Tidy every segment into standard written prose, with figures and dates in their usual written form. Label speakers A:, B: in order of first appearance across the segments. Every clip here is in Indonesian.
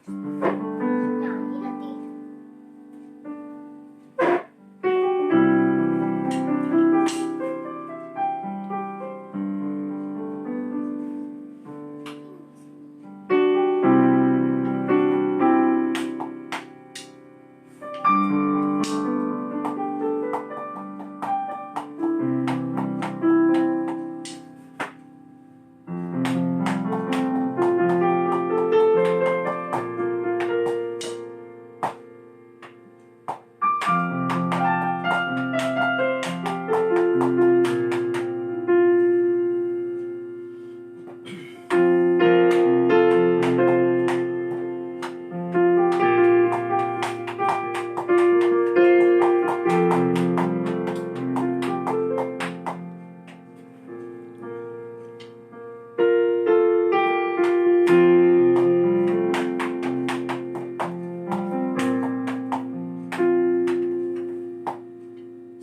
A: Nah, ini nanti.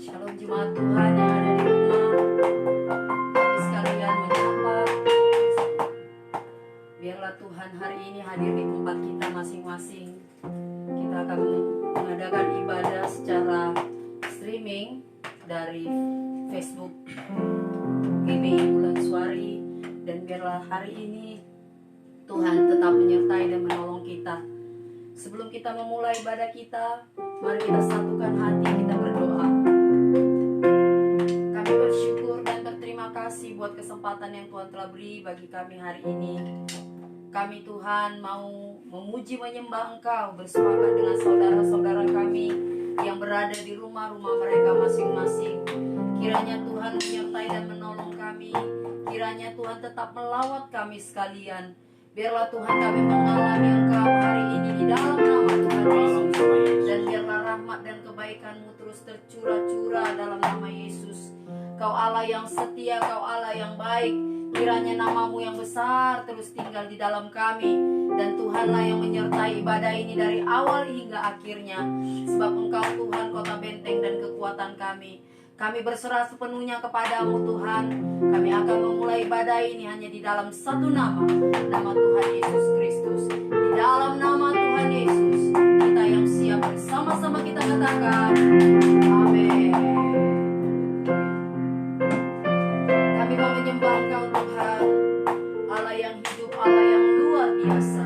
B: Shalom jemaat Tuhan yang ada di rumah. Kami sekalian menyapa. Biarlah Tuhan hari ini hadir di tempat kita masing-masing. Kita akan mengadakan ibadah secara streaming dari Facebook GBI Bulan Suari. Dan biarlah hari ini Tuhan tetap menyertai dan menolong kita. Sebelum kita memulai ibadah kita, mari kita satukan hati, kita berdoa. Kami bersyukur dan berterima kasih buat kesempatan yang Tuhan telah beri bagi kami hari ini. Kami Tuhan mau memuji menyembah Engkau bersepakat dengan saudara-saudara kami yang berada di rumah-rumah mereka masing-masing. Kiranya Tuhan menyertai dan menolong kami. Kiranya Tuhan tetap melawat kami sekalian. Biarlah Tuhan kami mengalami Engkau hari ini di dalam nama Tuhan Yesus. Dan biarlah rahmat dan kebaikan-Mu terus tercurah-curah dalam nama Yesus. Kau Allah yang setia, Kau Allah yang baik. Kiranya nama-Mu yang besar terus tinggal di dalam kami. Dan Tuhanlah yang menyertai ibadah ini dari awal hingga akhirnya. Sebab Engkau Tuhan kota benteng dan kekuatan kami. Kami berserah sepenuhnya kepada-Mu Tuhan. Kami akan memulai ibadah ini hanya di dalam satu nama. Nama Tuhan Yesus Kristus. Di dalam nama Tuhan Yesus. Kita yang siap bersama-sama kita katakan. Amin. Kami mau menyembah Engkau Tuhan. Allah yang hidup, Allah yang luar biasa.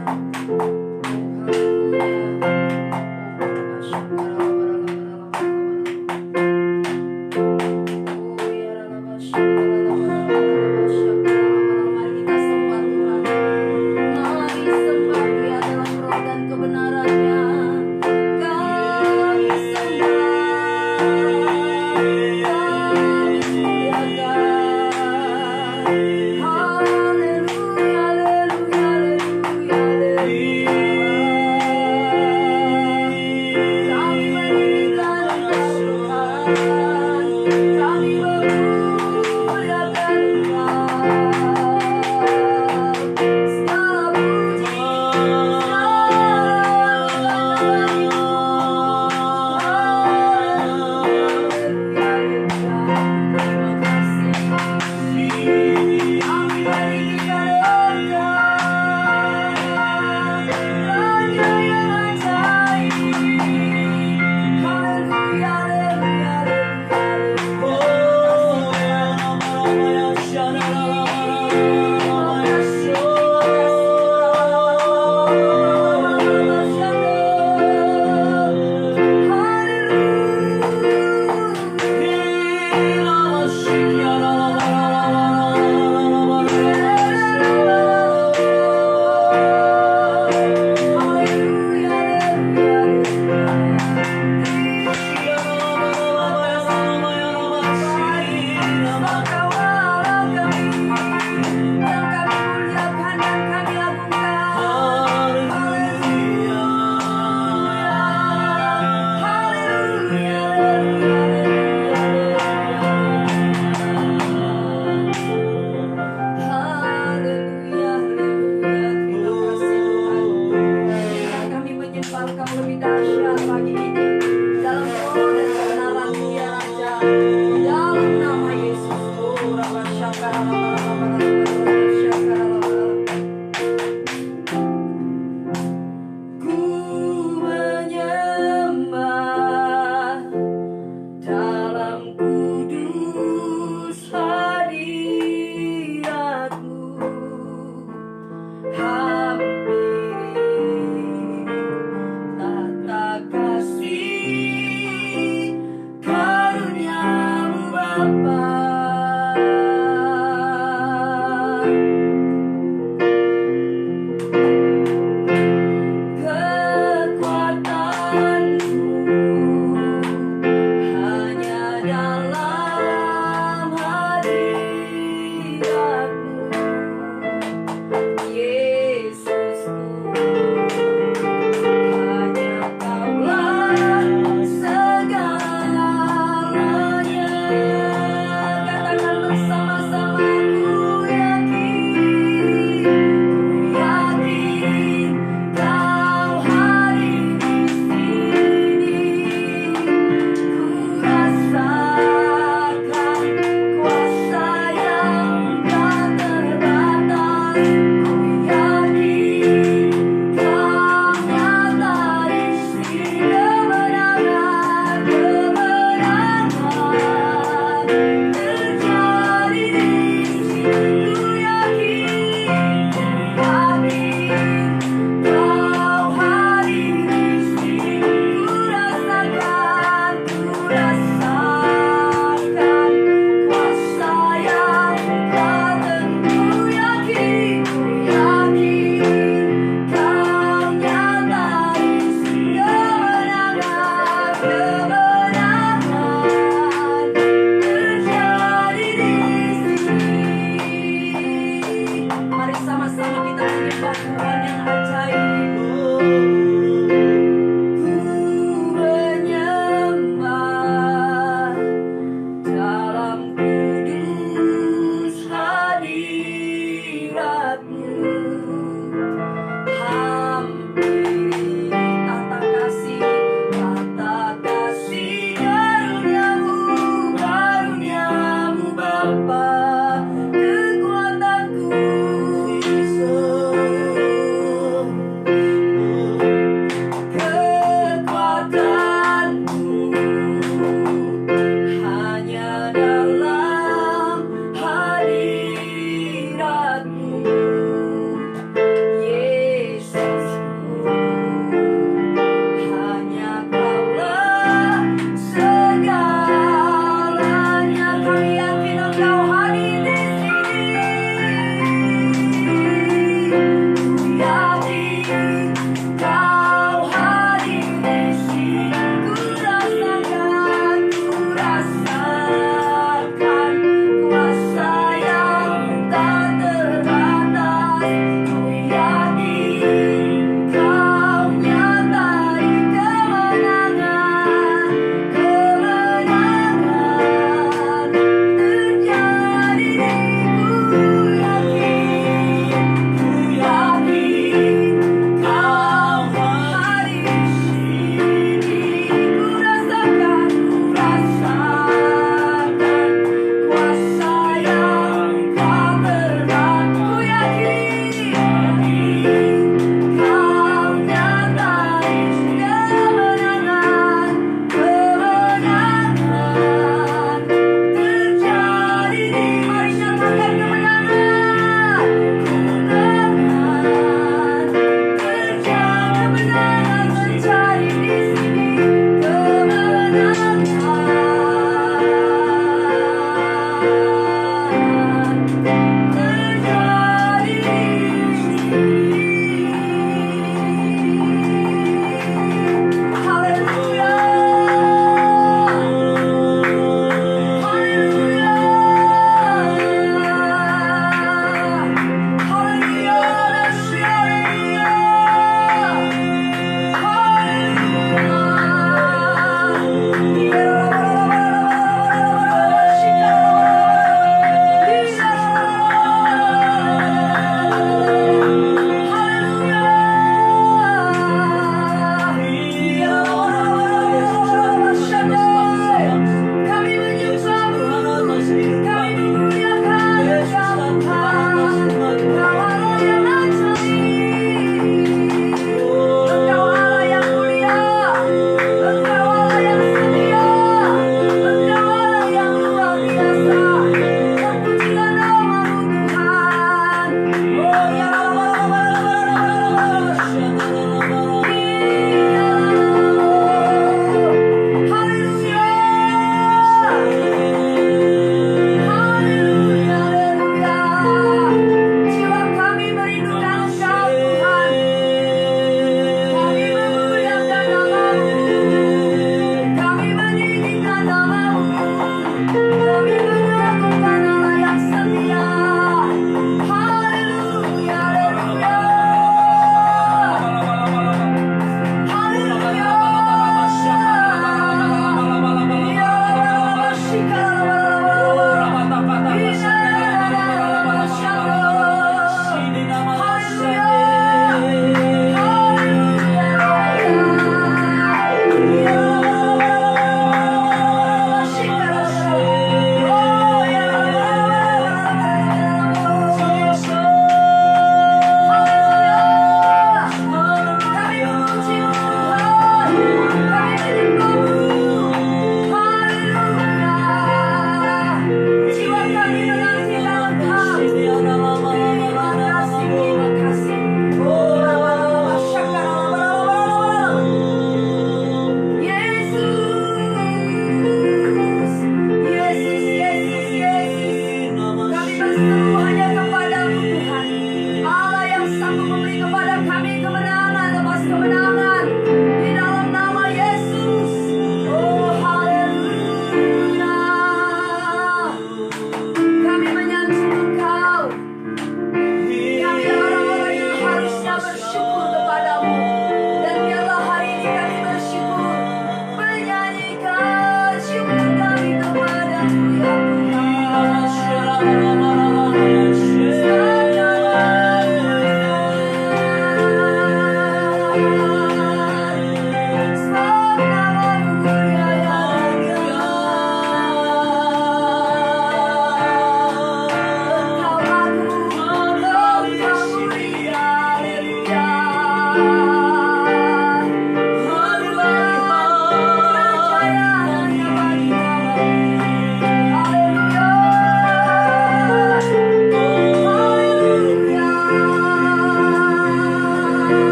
B: Mari kita sembah Tuhan. Mari sembah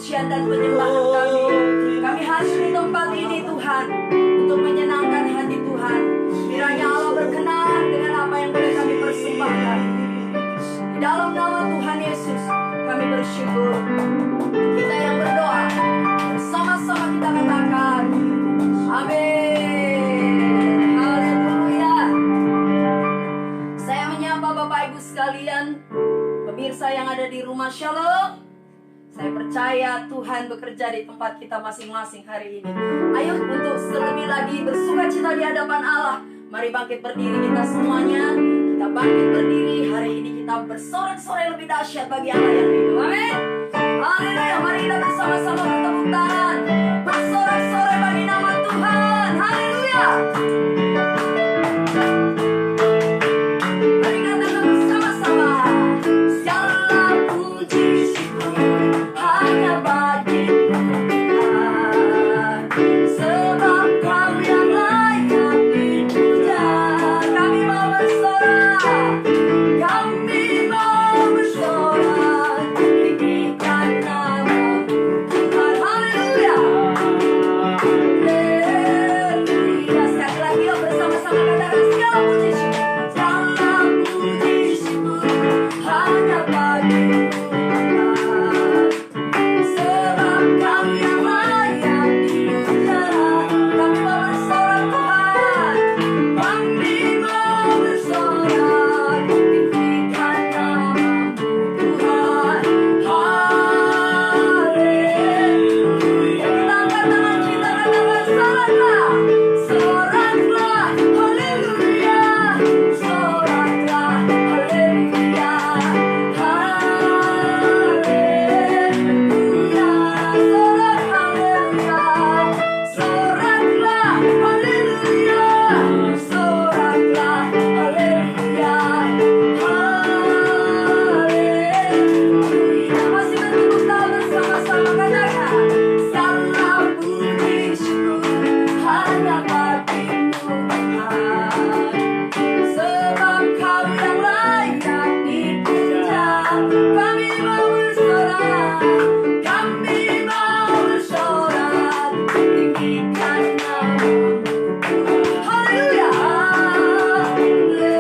B: pujian dan penyembahan kami. Kami hadir di tempat ini Tuhan, untuk menyenangkan hati Tuhan. Kiranya Allah berkenan dengan apa yang boleh kami persembahkan. Di dalam nama Tuhan Yesus kami bersyukur. Kita yang berdoa bersama-sama kita katakan amin. Haleluya. Saya menyapa Bapak Ibu sekalian, pemirsa yang ada di rumah Shalom. Saya percaya Tuhan bekerja di tempat kita masing-masing hari ini. Ayo untuk terlebih lagi bersuka cita di hadapan Allah. Mari bangkit berdiri kita semuanya. Kita bangkit berdiri. Hari ini kita bersorak-sorai lebih dahsyat bagi Allah yang hidup. Amin. Haleluya. Mari kita bersama-sama bertepuk tangan, bersorak-sorai bagi nama Tuhan. Haleluya. Mari katakan bersama-sama. Segala puji syukur hanya bagi-Mu Tuhan, sebab Kau yang layak dipuja. Kami mau bersorak, kami mau bersorak, tinggikan nama-Mu Tuhan. Haleluya. Haleluya. Sekali lagi yuk bersama-sama katakan segala puji syukur. Segala puji syukur hanya bagi-Mu Tuhan, sebab Kau yang layak dipuja. Kami mau bersorak Tuhan, kami mau bersorak, tinggikan nama-Mu Tuhan. Haleluya. Kita angkat tangan kita, katakan soraklah, soraklah, haleluya, soraklah, haleluya, haleluya, sorak, haleluya, soraklah, haleluya, soraklah, haleluya, haleluya. Masih bertepuk tangan bersama-sama katakan segala puji syukur hanya bagi-Mu Tuhan, sebab Kau yang layak dipuja. Kami mau bersorak, kami mau bersorak, tinggikan nama-Mu Tuhan. Haleluya. Haleluya.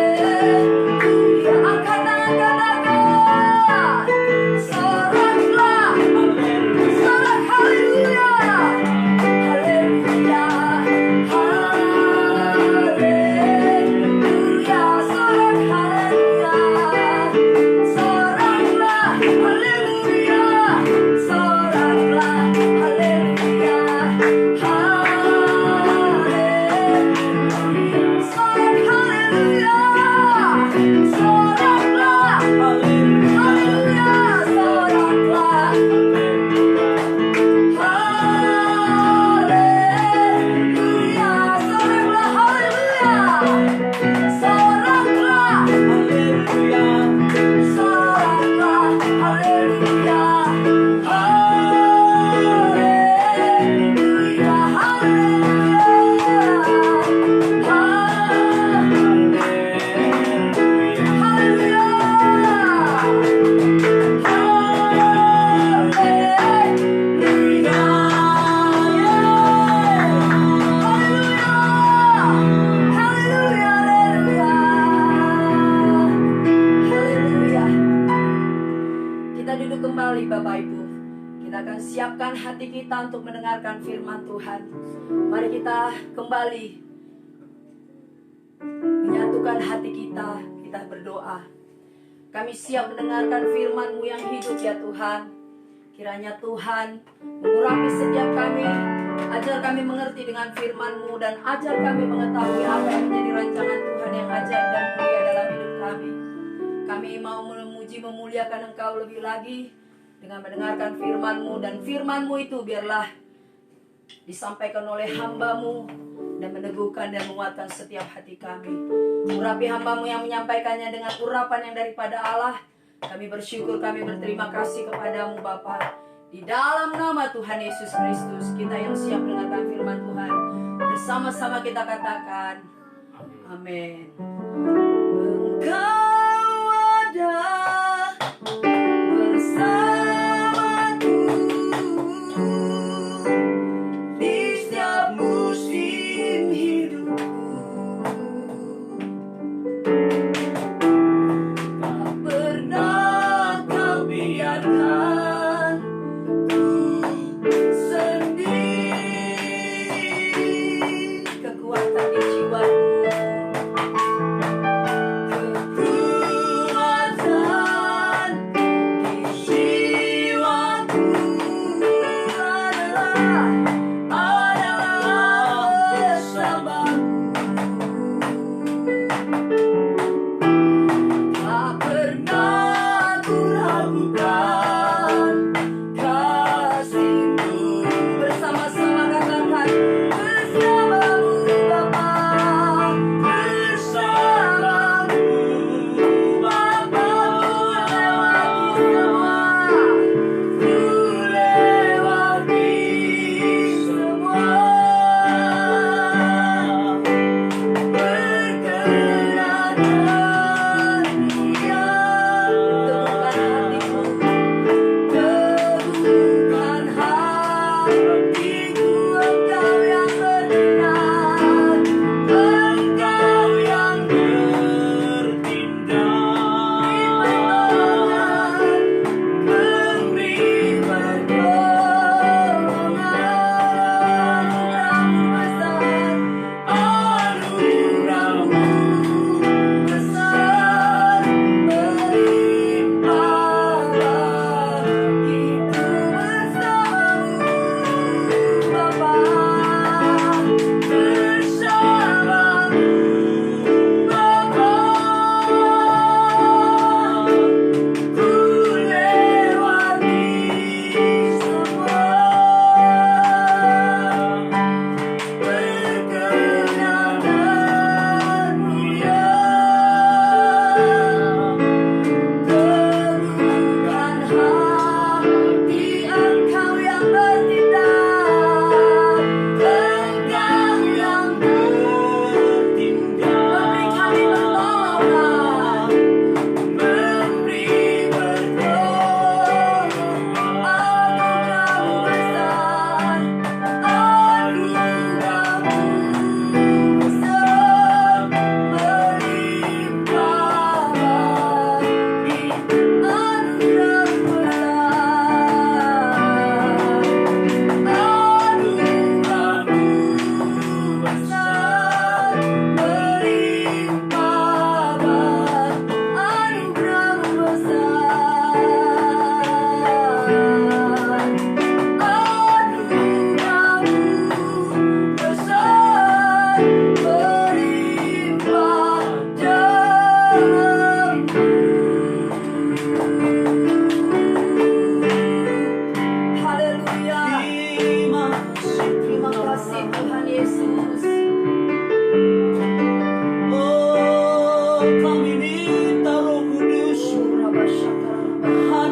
B: Angkat tangan katakan soraklah, sorak, haleluya, haleluya, haleluya, sorak, haleluya, soraklah, haleluya, soraklah, haleluya, haleluya, sorak, haleluya, soraklah, haleluya, soraklah, haleluya, soraklah, haleluya, soraklah, haleluya, soraklah, haleluya, haleluya, haleluya. Kita duduk kembali Bapak Ibu. Kita akan siapkan hati kita untuk mendengarkan firman Tuhan. Mari kita kembali menyatukan hati kita. Kita berdoa. Kami siap mendengarkan firman-Mu yang hidup ya Tuhan. Kiranya Tuhan mengurapi setiap kami. Ajar kami mengerti dengan firman-Mu dan ajar kami mengetahui apa yang menjadi rancangan Tuhan yang ajaib dan mulia dalam hidup kami. Kami mau memuji memuliakan Engkau lebih lagi dengan mendengarkan firman-Mu, dan firman-Mu itu biarlah disampaikan oleh hamba-Mu dan meneguhkan dan menguatkan setiap hati kami. Urapi hamba-Mu yang menyampaikannya dengan urapan yang daripada Allah. Kami bersyukur, kami berterima kasih kepadamu Bapa. Di dalam nama Tuhan Yesus Kristus, kita yang siap mendengarkan firman Tuhan, bersama-sama kita katakan amin. Engkau ada bersamaku di setiap musim hidupku. Tak pernah Kau biarkan ku sendiri. Kekuatan di jiwaku, kekuatan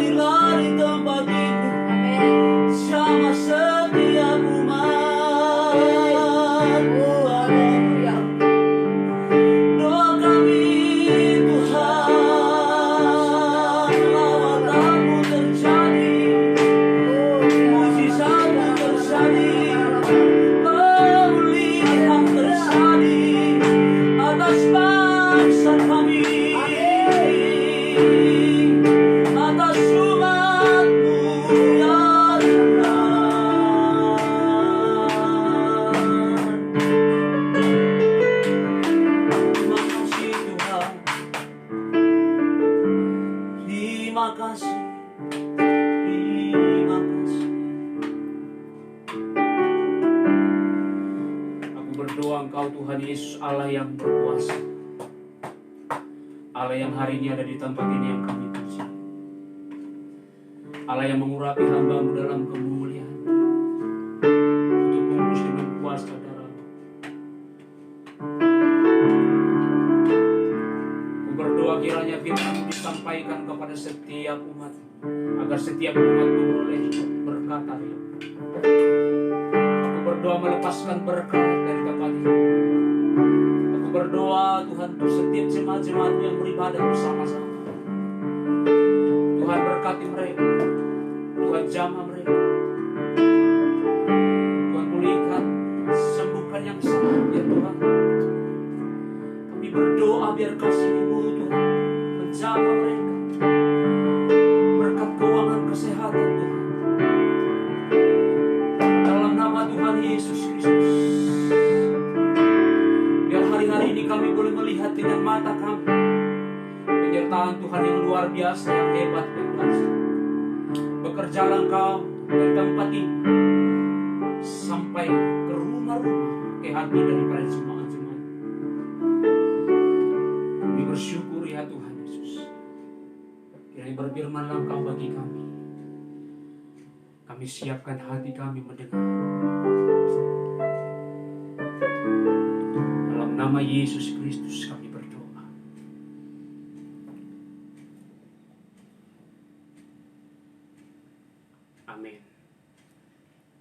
A: hadirlah di tempat ini. Sama setiap umat Tuhan. Doa kami Tuhan, lawatan-Mu terjadi, mujizat-Mu terjadi, pemulihan terjadi atas bangsa kami, atas umat-Mu ya Tuhan. Terima kasih Tuhan, terima kasih. Aku berdoa Engkau Tuhan Yesus, Allah yang berkuasa, Allah yang hari ini ada di tempat ini yang kami puji, Allah yang mengurapi hamba-Mu dalam kemuliaan untuk menembus dengan kuasa darah-Mu. Aku berdoa kiranya firman-Mu disampaikan kepada setiap umat, agar setiap umat beroleh berkata ya. Aku berdoa melepaskan berkat dari tempat ini. Aku berdoa Tuhan untuk setiap jemaat-jemaat yang beribadah bersama-sama. Tuhan berkati mereka, Tuhan jamah mereka, Tuhan pulihkan, sembuhkan yang sakit ya Tuhan. Kami berdoa biar kasih-Mu Tuhan menjaga mereka, berkat keuangan kesehatan Tuhan, dalam nama Tuhan Yesus Kristus. Biar hari-hari ini kami boleh melihat dengan mata kami penyertaan Tuhan yang luar biasa, yang hebat, yang dahsyat. Bekerjalah Engkau dari tempat ini sampai ke rumah-rumah, ke hati daripada jemaat-jemaat. Kami bersyukur ya Tuhan Yesus. Kiranya berfirmanlah Engkau bagi kami. Kami siapkan hati kami mendengar. Dalam nama Yesus Kristus kami berdoa. Amin.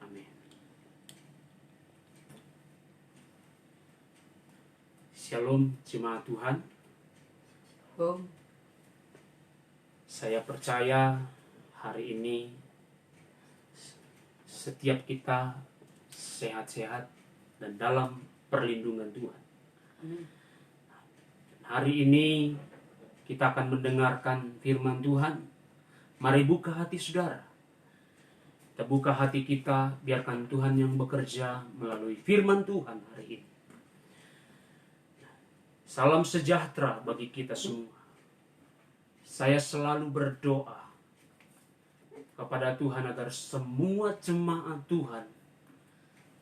A: Amin. Shalom jemaat Tuhan.
B: Boom.
A: Saya percaya hari ini setiap kita sehat-sehat dan dalam perlindungan Tuhan. Hari ini kita akan mendengarkan firman Tuhan. Mari buka hati saudara. Kita buka hati kita, biarkan Tuhan yang bekerja melalui firman Tuhan hari ini. Salam sejahtera bagi kita semua. Saya selalu berdoa kepada Tuhan agar semua jemaat Tuhan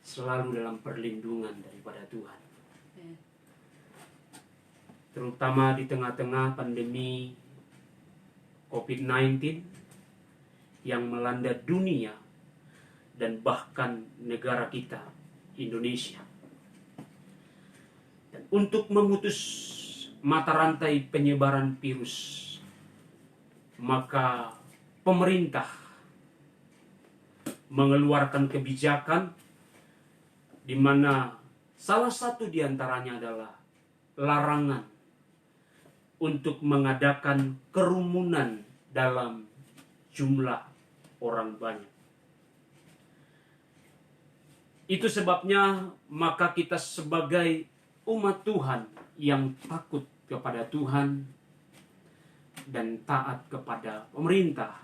A: selalu dalam perlindungan daripada Tuhan. Terutama di tengah-tengah pandemi COVID-19 yang melanda dunia dan bahkan negara kita, Indonesia. Dan untuk memutus mata rantai penyebaran virus, maka pemerintah mengeluarkan kebijakan di mana salah satu di antaranya adalah larangan untuk mengadakan kerumunan dalam jumlah orang banyak. Itu sebabnya maka kita sebagai umat Tuhan yang takut kepada Tuhan dan taat kepada pemerintah,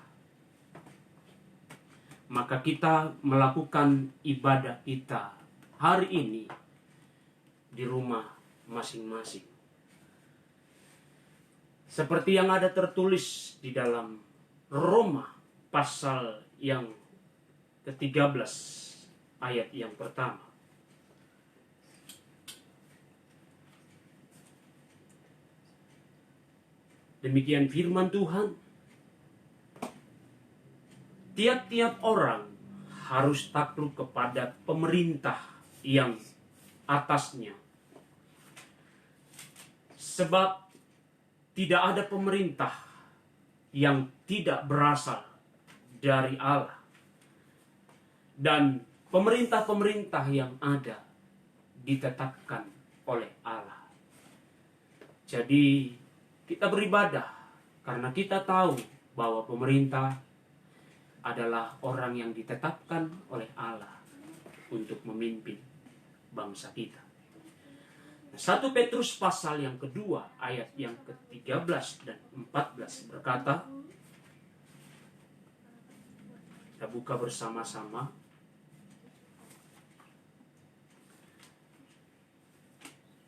A: maka kita melakukan ibadah kita hari ini di rumah masing-masing. Seperti yang ada tertulis di dalam Roma pasal yang ke-13 ayat yang pertama. Demikian firman Tuhan. Tiap-tiap orang harus takluk kepada pemerintah yang atasnya. Sebab tidak ada pemerintah yang tidak berasal dari Allah. Dan pemerintah-pemerintah yang ada ditetapkan oleh Allah. Jadi kita beribadah karena kita tahu bahwa pemerintah adalah orang yang ditetapkan oleh Allah untuk memimpin bangsa kita. 1 Petrus pasal yang kedua ayat yang ke-13 dan 14 berkata, kita buka bersama-sama.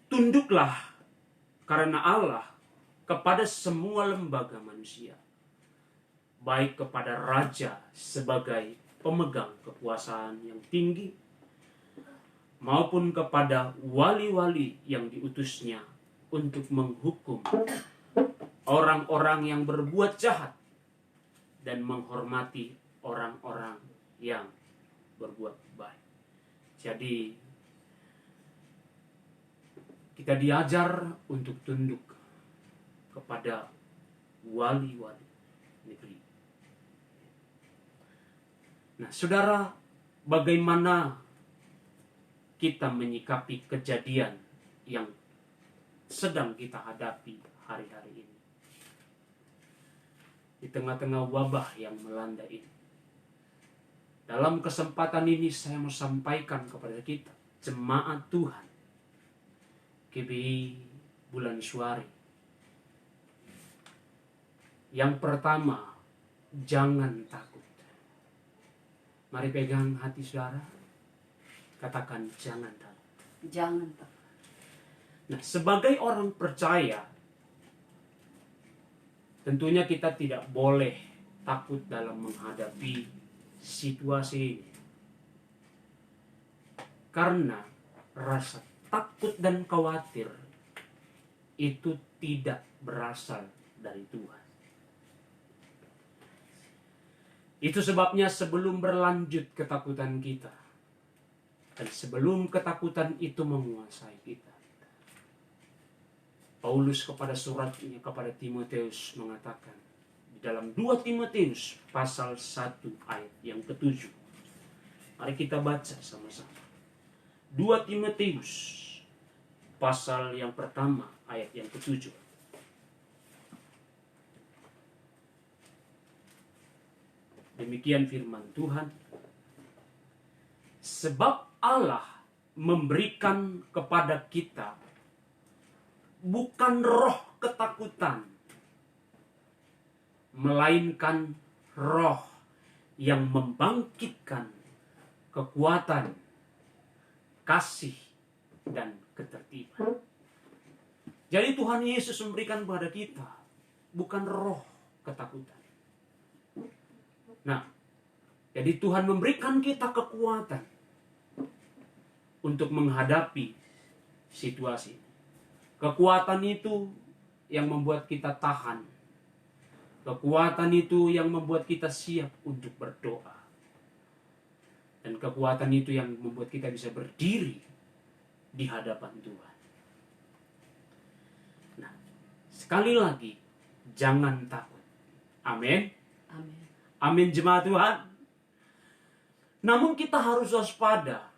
A: Tunduklah karena Allah kepada semua lembaga manusia, baik kepada raja sebagai pemegang kekuasaan yang tinggi, maupun kepada wali-wali yang diutusnya untuk menghukum orang-orang yang berbuat jahat dan menghormati orang-orang yang berbuat baik. Jadi kita diajar untuk tunduk kepada wali-wali negeri. Nah, saudara, bagaimana kita menyikapi kejadian yang sedang kita hadapi hari-hari ini? Di tengah-tengah wabah yang melanda ini. Dalam kesempatan ini saya mau sampaikan kepada kita, jemaat Tuhan, GBI Bulan Suari. Yang pertama, jangan takut. Mari pegang hati saudara. Katakan jangan takut.
B: Jangan takut.
A: Nah, sebagai orang percaya, tentunya kita tidak boleh takut dalam menghadapi situasi ini. Karena rasa takut dan khawatir itu tidak berasal dari Tuhan. Itu sebabnya sebelum berlanjut ketakutan kita, dan sebelum ketakutan itu menguasai kita, Paulus kepada suratnya kepada Timotius mengatakan di dalam 2 Timotius pasal 1 ayat yang ke-7. Mari kita baca sama-sama. 2 Timotius pasal yang pertama ayat yang ke-7. Demikian firman Tuhan. Sebab Allah memberikan kepada kita bukan roh ketakutan, melainkan roh yang membangkitkan kekuatan, kasih, dan ketertiban. Jadi Tuhan Yesus memberikan kepada kita bukan roh ketakutan. Nah, jadi Tuhan memberikan kita kekuatan untuk menghadapi situasi. Kekuatan itu yang membuat kita tahan. Kekuatan itu yang membuat kita siap untuk berdoa. Dan kekuatan itu yang membuat kita bisa berdiri di hadapan Tuhan. Nah, sekali lagi, jangan takut. Amin.
B: Amin.
A: Amin, jemaat Tuhan. Namun kita harus waspada.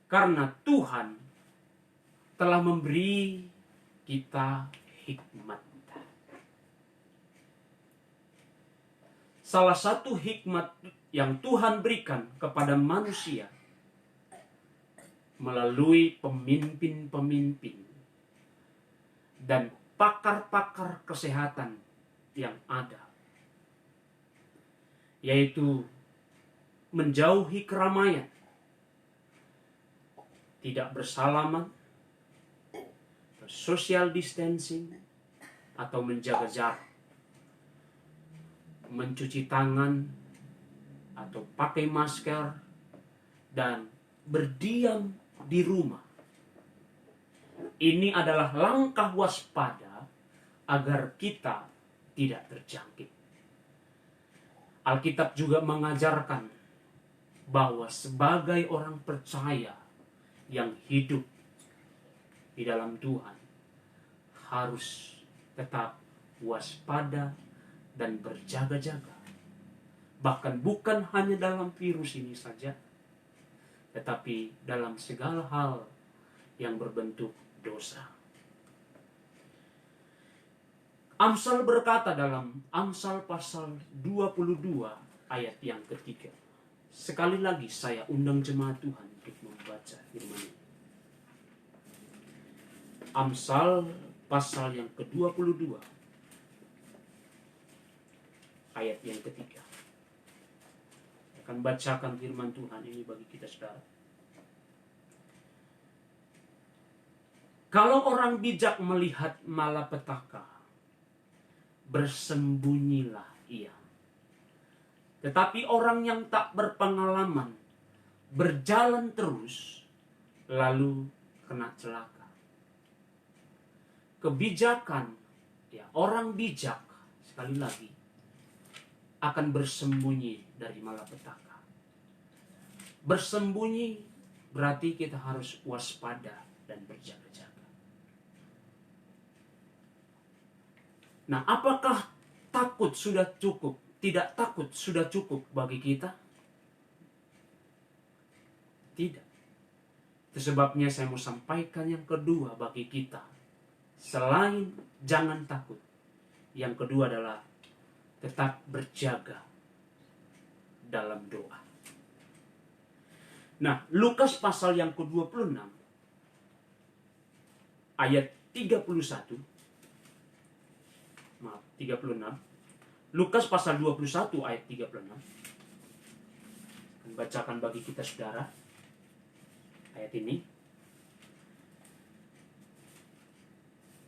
A: Karena Tuhan telah memberi kita hikmat. Salah satu hikmat yang Tuhan berikan kepada manusia melalui pemimpin-pemimpin dan pakar-pakar kesehatan yang ada, yaitu menjauhi keramaian, tidak bersalaman, social distancing, atau menjaga jarak, mencuci tangan atau pakai masker, dan berdiam di rumah. Ini adalah langkah waspada agar kita tidak terjangkit. Alkitab juga mengajarkan bahwa sebagai orang percaya yang hidup di dalam Tuhan harus tetap waspada, dan berjaga-jaga. Bahkan bukan hanya dalam virus ini saja, tetapi dalam segala hal yang berbentuk dosa. Amsal berkata dalam Amsal pasal 22 ayat yang ketiga. Sekali lagi saya undang jemaat Tuhan untuk membaca firman ini. Amsal pasal yang ke-22 ayat yang ketiga. Saya akan bacakan firman Tuhan ini bagi kita saudara. Kalau orang bijak melihat malapetaka, bersembunyilah ia. Tetapi orang yang tak berpengalaman berjalan terus, lalu kena celaka. Kebijakan, orang bijak, sekali lagi, akan bersembunyi dari malapetaka. Bersembunyi berarti kita harus waspada dan berjaga-jaga. Nah, apakah takut sudah cukup? Tidak takut sudah cukup bagi kita? Tidak. Itu sebabnya saya mau sampaikan yang kedua bagi kita. Selain jangan takut, yang kedua adalah tetap berjaga dalam doa. Nah, Lukas pasal yang ke-26 ayat 36. Lukas pasal 21 ayat 36. Akan bacakan bagi kita saudara ayat ini.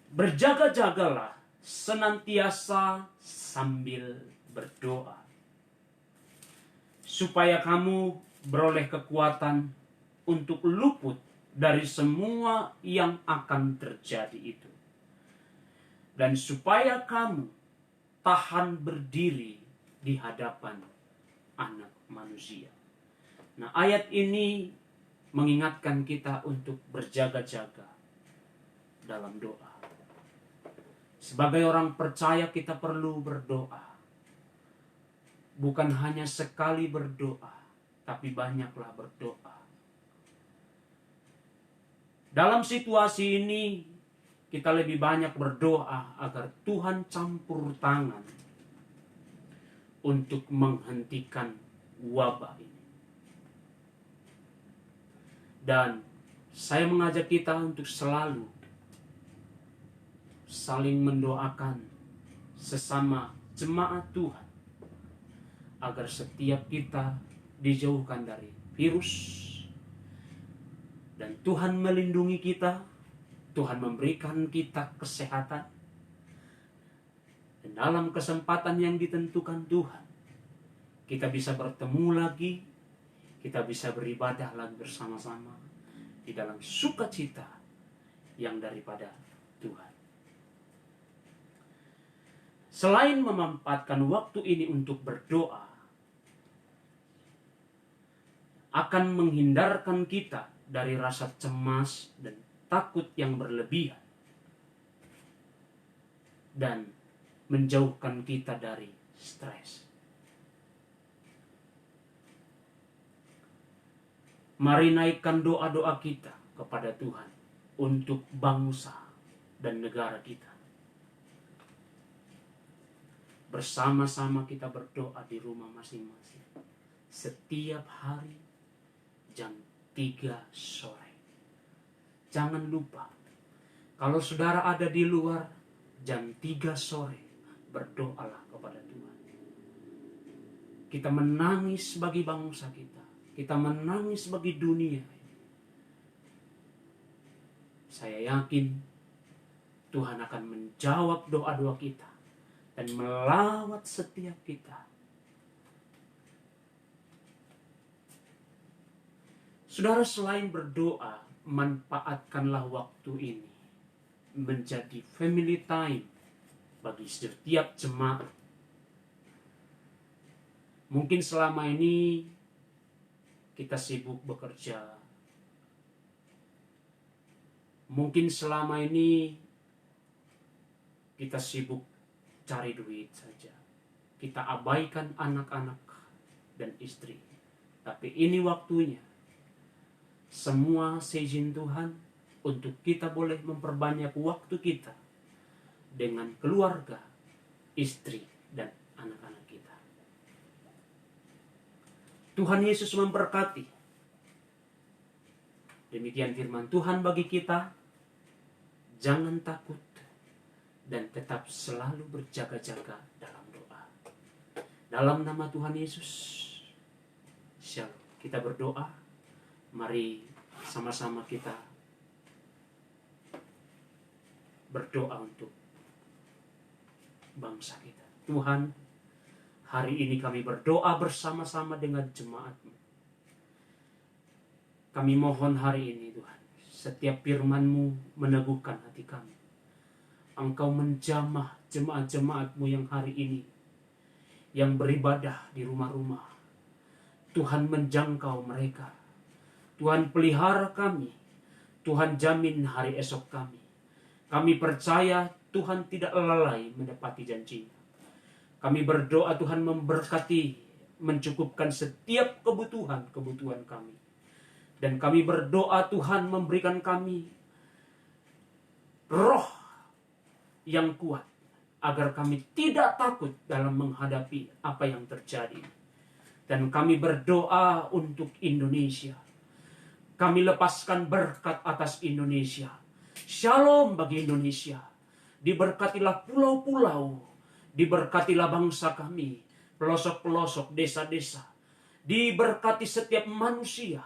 A: Berjaga-jagalah senantiasa sambil berdoa, supaya kamu beroleh kekuatan untuk luput dari semua yang akan terjadi itu, dan supaya kamu tahan berdiri di hadapan Anak Manusia. Nah, ayat ini mengingatkan kita untuk berjaga-jaga dalam doa. Sebagai orang percaya kita perlu berdoa. Bukan hanya sekali berdoa, tapi banyaklah berdoa. Dalam situasi ini, kita lebih banyak berdoa agar Tuhan campur tangan untuk menghentikan wabah ini. Dan saya mengajak kita untuk selalu saling mendoakan sesama jemaat Tuhan, agar setiap kita dijauhkan dari virus, dan Tuhan melindungi kita, Tuhan memberikan kita kesehatan, dan dalam kesempatan yang ditentukan Tuhan, kita bisa bertemu lagi, kita bisa beribadah lagi bersama-sama di dalam sukacita yang daripada Tuhan. Selain memanfaatkan waktu ini untuk berdoa, akan menghindarkan kita dari rasa cemas dan takut yang berlebihan, dan menjauhkan kita dari stres. Mari naikkan doa-doa kita kepada Tuhan untuk bangsa dan negara kita. Bersama-sama kita berdoa di rumah masing-masing setiap hari jam 3 sore. Jangan lupa, kalau saudara ada di luar, jam 3 sore berdoalah kepada Tuhan. Kita menangis bagi bangsa kita, kita menangis bagi dunia. Saya yakin Tuhan akan menjawab doa-doa kita dan melawat setiap kita. Saudara, selain berdoa, manfaatkanlah waktu ini menjadi family time bagi setiap jemaat. Mungkin selama ini kita sibuk bekerja. Mungkin selama ini kita sibuk cari duit saja. Kita abaikan anak-anak dan istri. Tapi ini waktunya semua seizin Tuhan untuk kita boleh memperbanyak waktu kita dengan keluarga, istri, dan anak-anak kita. Tuhan Yesus memberkati. Demikian firman Tuhan bagi kita. Jangan takut dan tetap selalu berjaga-jaga dalam doa. Dalam nama Tuhan Yesus, Shalom. Kita berdoa. Mari sama-sama kita berdoa untuk bangsa kita. Tuhan, hari ini kami berdoa bersama-sama dengan jemaat-Mu. Kami mohon hari ini Tuhan, setiap firman-Mu meneguhkan hati kami. Engkau menjamah jemaat-jemaat-Mu yang hari ini, yang beribadah di rumah-rumah. Tuhan menjangkau mereka. Tuhan pelihara kami. Tuhan jamin hari esok kami. Kami percaya Tuhan tidak lalai menepati janji-Nya. Kami berdoa Tuhan memberkati, mencukupkan setiap kebutuhan kami. Dan kami berdoa Tuhan memberikan kami roh yang kuat, agar kami tidak takut dalam menghadapi apa yang terjadi. Dan kami berdoa untuk Indonesia. Kami lepaskan berkat atas Indonesia. Shalom bagi Indonesia. Diberkatilah pulau-pulau. Diberkatilah bangsa kami. Pelosok-pelosok, desa-desa. Diberkati setiap manusia.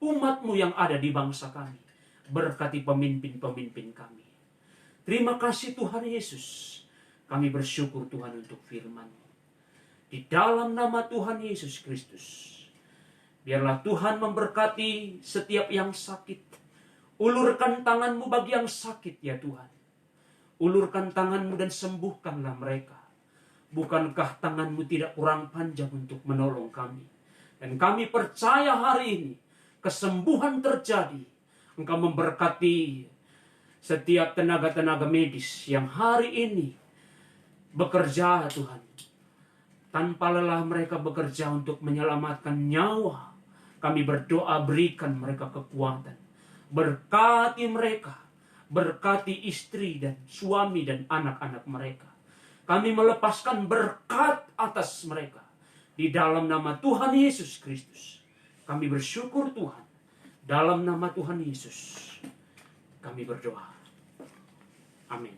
A: Umat-Mu yang ada di bangsa kami. Berkati pemimpin-pemimpin kami. Terima kasih Tuhan Yesus. Kami bersyukur Tuhan untuk firman-Mu. Di dalam nama Tuhan Yesus Kristus. Biarlah Tuhan memberkati setiap yang sakit. Ulurkan tangan-Mu bagi yang sakit ya Tuhan. Ulurkan tangan-Mu dan sembuhkanlah mereka. Bukankah tangan-Mu tidak kurang panjang untuk menolong kami? Dan kami percaya hari ini kesembuhan terjadi. Engkau memberkati setiap tenaga-tenaga medis yang hari ini bekerja Tuhan. Tanpa lelah mereka bekerja untuk menyelamatkan nyawa. Kami berdoa berikan mereka kekuatan. Berkati mereka. Berkati istri dan suami dan anak-anak mereka. Kami melepaskan berkat atas mereka. Di dalam nama Tuhan Yesus Kristus. Kami bersyukur Tuhan. Dalam nama Tuhan Yesus. Kami berdoa. Amin.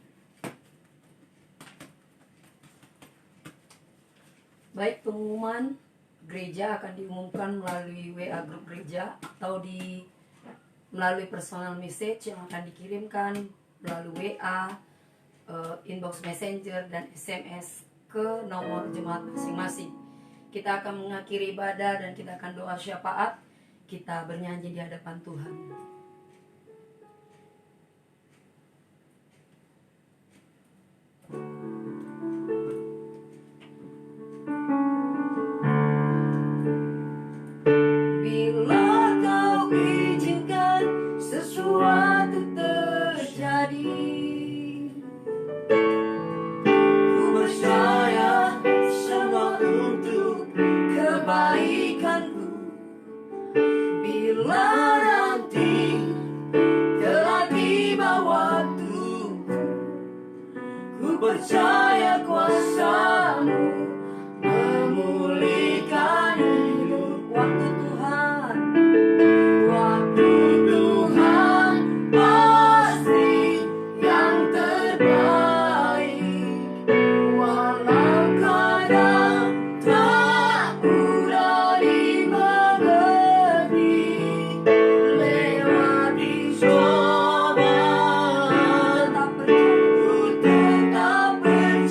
B: Baik, pengumuman gereja akan diumumkan melalui WA grup gereja atau melalui personal message yang akan dikirimkan melalui WA, inbox messenger dan SMS ke nomor jemaat masing-masing. Kita akan mengakhiri ibadah dan kita akan doa syafaat. Kita bernyanyi di hadapan Tuhan. Bila Kau izinkan sesuatu terjadi, ku percaya semua untuk kebaikanku. Bila nanti telah tiba waktu, ku percaya kuasa-Mu memulihkan hidup. Waktu Tuhan, waktu Tuhan pasti yang terbaik. Walau kadang tak mudah dimengerti, lewati cobaan, ku tetap percaya.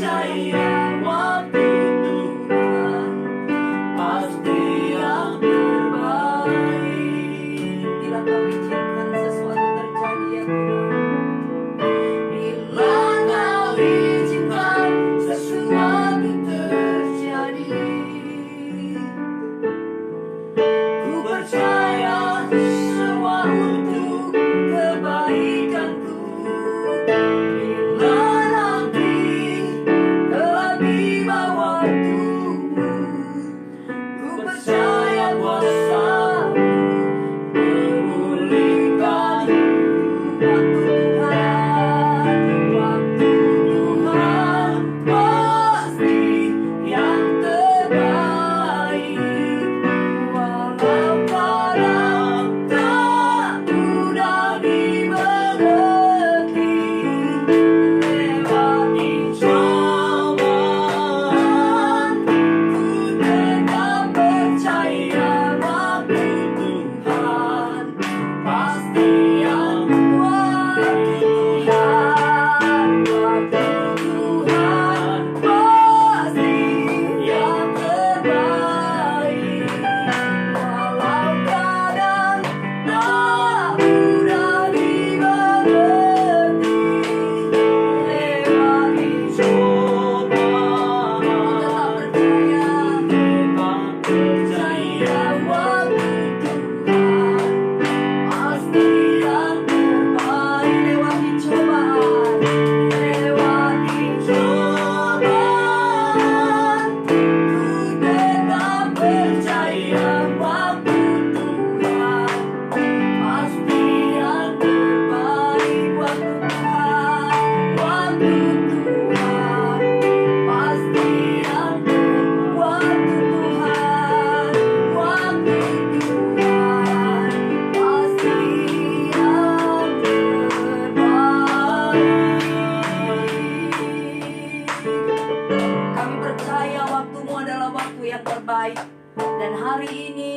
B: Tuhanku yang terbaik. Dan hari ini,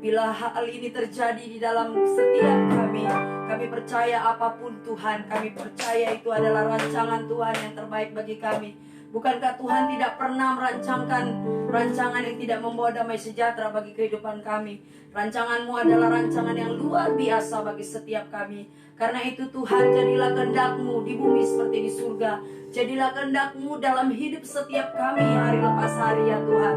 B: bila hal ini terjadi di dalam setiap kami percaya apapun Tuhan, kami percaya itu adalah rancangan Tuhan yang terbaik bagi kami. Bukankah Tuhan tidak pernah merancangkan rancangan yang tidak membawa damai sejahtera bagi kehidupan kami? Rancangan-Mu adalah rancangan yang luar biasa bagi setiap kami. Karena itu Tuhan, jadilah kehendak-Mu di bumi seperti di surga. Jadilah kehendak-Mu dalam hidup setiap kami hari lepas hari ya Tuhan.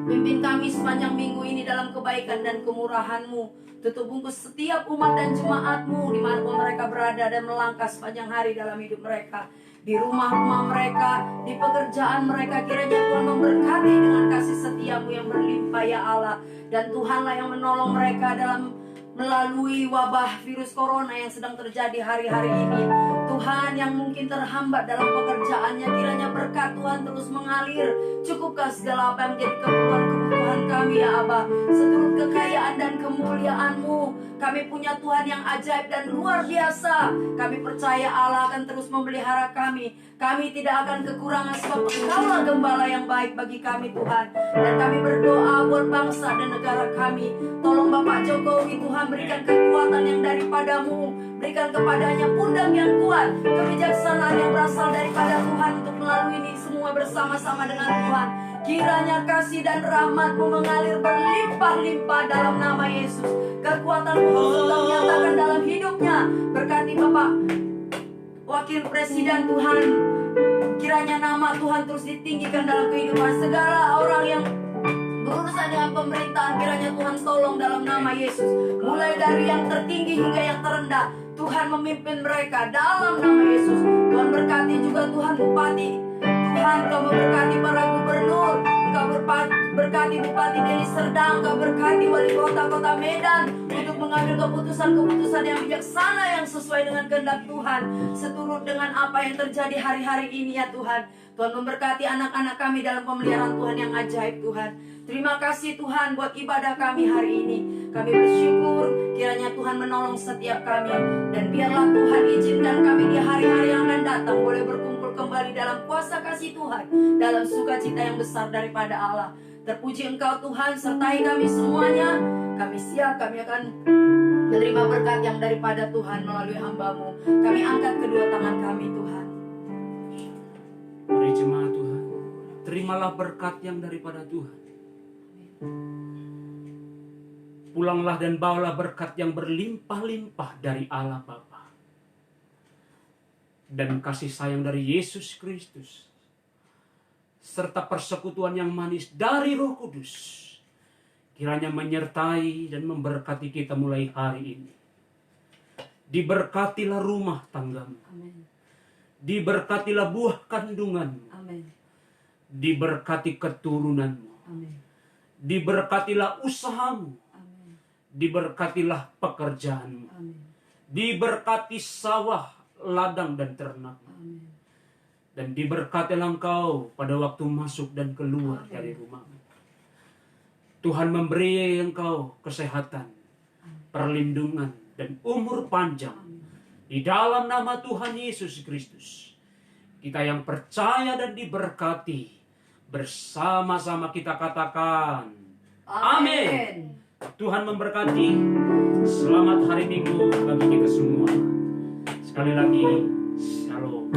B: Pimpin kami sepanjang minggu ini dalam kebaikan dan kemurahan-Mu. Tutup bungkus setiap umat dan jemaat-Mu dimanapun mereka berada dan melangkah sepanjang hari dalam hidup mereka. Di rumah-rumah mereka, di pekerjaan mereka, kiranya Tuhan memberkati dengan kasih setia-Mu yang berlimpah ya Allah. Dan Tuhanlah yang menolong mereka dalam melalui wabah virus corona yang sedang terjadi hari-hari ini. Tuhan yang mungkin terhambat dalam pekerjaannya, kiranya berkat Tuhan terus mengalir. Cukupkan segala apa yang menjadi kebutuhan kami ya Abah. Seturut kekayaan dan kemuliaan-Mu, kami punya Tuhan yang ajaib dan luar biasa. Kami percaya Allah akan terus memelihara kami. Kami tidak akan kekurangan sebab Engkaulah gembala yang baik bagi kami Tuhan. Dan kami berdoa buat bangsa dan negara kami. Tolong Bapak Jokowi Tuhan, berikan kekuatan yang daripada-Mu. Berikan kepadanya pundak yang kuat, kebijaksanaan yang berasal daripada Tuhan untuk melalui ini semua bersama-sama dengan Tuhan. Kiranya kasih dan rahmat-Mu mengalir berlimpah-limpah dalam nama Yesus. Kekuatan-Mu sudah menyatakan dalam hidupnya. Berkati Bapak Wakil Presiden Tuhan. Kiranya nama Tuhan terus ditinggikan dalam kehidupan segala orang yang berurusan dengan pemerintahan. Kiranya Tuhan tolong dalam nama Yesus. Mulai dari yang tertinggi hingga yang terendah, Tuhan memimpin mereka dalam nama Yesus. Tuhan berkati juga Tuhan Bupati. Tuhan Kau memberkati para gubernur. Kau berkati Bupati Deli Serdang. Kau berkati wali kota Medan untuk mengambil keputusan-keputusan yang bijaksana yang sesuai dengan kehendak Tuhan, seturut dengan apa yang terjadi hari-hari ini ya Tuhan. Tuhan memberkati anak-anak kami dalam pemeliharaan Tuhan yang ajaib Tuhan. Terima kasih Tuhan buat ibadah kami hari ini. Kami bersyukur kiranya Tuhan menolong setiap kami. Dan biarlah Tuhan izinkan kami di hari-hari yang akan datang boleh berkumpul kembali dalam kuasa kasih Tuhan, dalam sukacita yang besar daripada Allah. Terpuji Engkau Tuhan, sertai kami semuanya. Kami siap, kami akan menerima berkat yang daripada Tuhan melalui hamba-Mu. Kami angkat kedua tangan kami Tuhan.
A: Mari jemaat Tuhan, terimalah berkat yang daripada Tuhan. Pulanglah dan bawalah berkat yang berlimpah-limpah dari Allah Bapa. Dan kasih sayang dari Yesus Kristus, serta persekutuan yang manis dari Roh Kudus, kiranya menyertai dan memberkati kita mulai hari ini. Diberkatilah rumah tanggamu.
B: Amin.
A: Diberkatilah buah kandunganmu.
B: Amin.
A: Diberkati keturunanmu.
B: Amin.
A: Diberkatilah usahamu.
B: Amin.
A: Diberkatilah pekerjaanmu.
B: Amin.
A: Diberkati sawah, ladang dan ternak.
B: Amin.
A: Dan diberkatilah engkau pada waktu masuk dan keluar
B: Amin.
A: dari rumahmu. Tuhan memberi engkau kesehatan, perlindungan, dan umur panjang. Di dalam nama Tuhan Yesus Kristus, kita yang percaya dan diberkati, bersama-sama kita katakan, amin. Tuhan memberkati. Selamat hari Minggu bagi kita semua. Sekali lagi, shalom.